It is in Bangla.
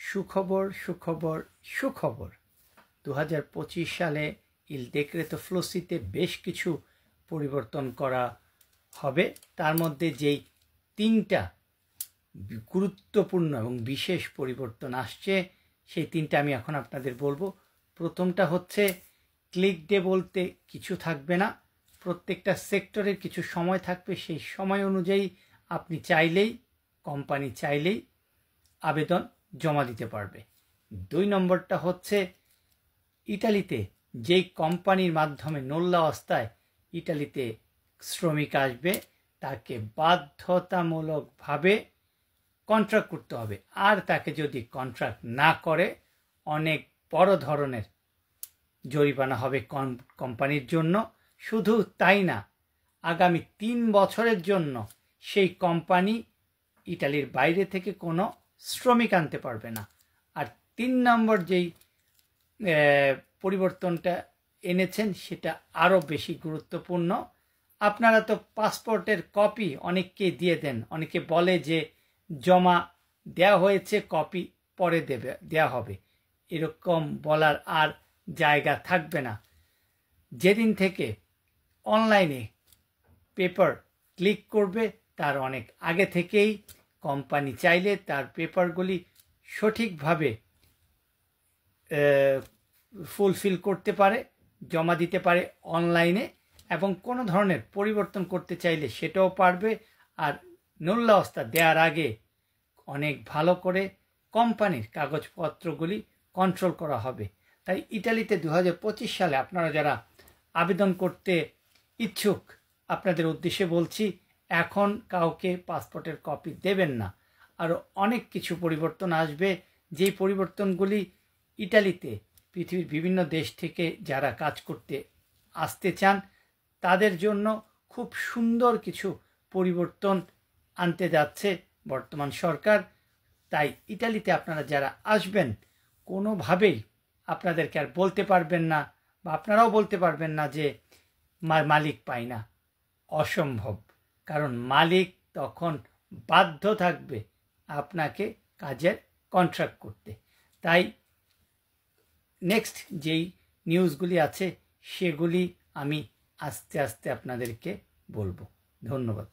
সুখবর সুখবর সুখবর 2025 সালে ইল ডেক্রেতো ফ্লোসিতে বেশ কিছু পরিবর্তন করা হবে। তার মধ্যে যেই তিনটা গুরুত্বপূর্ণ এবং বিশেষ পরিবর্তন আসছে সেই তিনটা আমি এখন আপনাদের বলবো। প্রথমটা হচ্ছে ক্লিক ডে বলতে কিছু থাকবে না, প্রত্যেকটা সেক্টরের কিছু সময় থাকবে, সেই সময় অনুযায়ী আপনি চাইলেই কোম্পানি চাইলেই আবেদন জমা দিতে পারবে। 2 নম্বরটা হচ্ছে ইটালিতে যেই কোম্পানির মাধ্যমে নোল্লা অবস্থায় ইটালিতে শ্রমিক আসবে তাকে বাধ্যতামূলকভাবে কন্ট্রাক্ট করতে হবে, আর তাকে যদি কন্ট্রাক্ট না করে অনেক বড় ধরনের জরিমানা হবে কোম্পানির জন্য। শুধু তাই না, আগামী 3 বছরের জন্য সেই কোম্পানি ইটালির বাইরে থেকে কোনো শ্রমিক আনতে পারবে না। আর 3 নম্বর যেই পরিবর্তনটা এনেছেন সেটা আরও বেশি গুরুত্বপূর্ণ। আপনারা তো পাসপোর্টের কপি অনেককে দিয়ে দেন, অনেকে বলে যে জমা দেওয়া হয়েছে, কপি পরে দেওয়া হবে। এরকম বলার আর জায়গা থাকবে না। যেদিন থেকে অনলাইনে পেপার ক্লিক করবে তার অনেক আগে থেকেই কোম্পানি চাইলে তার পেপারগুলি সঠিকভাবে ফুলফিল করতে পারে, জমা দিতে পারে অনলাইনে, এবং কোনো ধরনের পরিবর্তন করতে চাইলে সেটাও পারবে। আর নোল্লা অবস্থা দেওয়ার আগে অনেক ভালো করে কোম্পানির কাগজপত্রগুলি কন্ট্রোল করা হবে। তাই ইটালিতে 2025 সালে আপনারা যারা আবেদন করতে ইচ্ছুক, আপনাদের উদ্দেশ্যে বলছি এখন কাউকে পাসপোর্টের কপি দেবেন না। আরও অনেক কিছু পরিবর্তন আসবে, যেই পরিবর্তনগুলি ইটালিতে পৃথিবীর বিভিন্ন দেশ থেকে যারা কাজ করতে আসতে চান তাদের জন্য খুব সুন্দর কিছু পরিবর্তন আনতে যাচ্ছে বর্তমান সরকার। তাই ইটালিতে আপনারা যারা আসবেন কোনোভাবেই আপনাদেরকে আর বলতে পারবেন না, বা আপনারাও বলতে পারবেন না যে মালিক পাই না। অসম্ভব, কারণ মালিক তখন বাধ্য থাকবে আপনাকে কাজের কন্ট্রাক্ট করতে। তাই নেক্সট যেই নিউজগুলি আছে সেগুলি আমি আস্তে আস্তে আপনাদেরকে বলবো। ধন্যবাদ।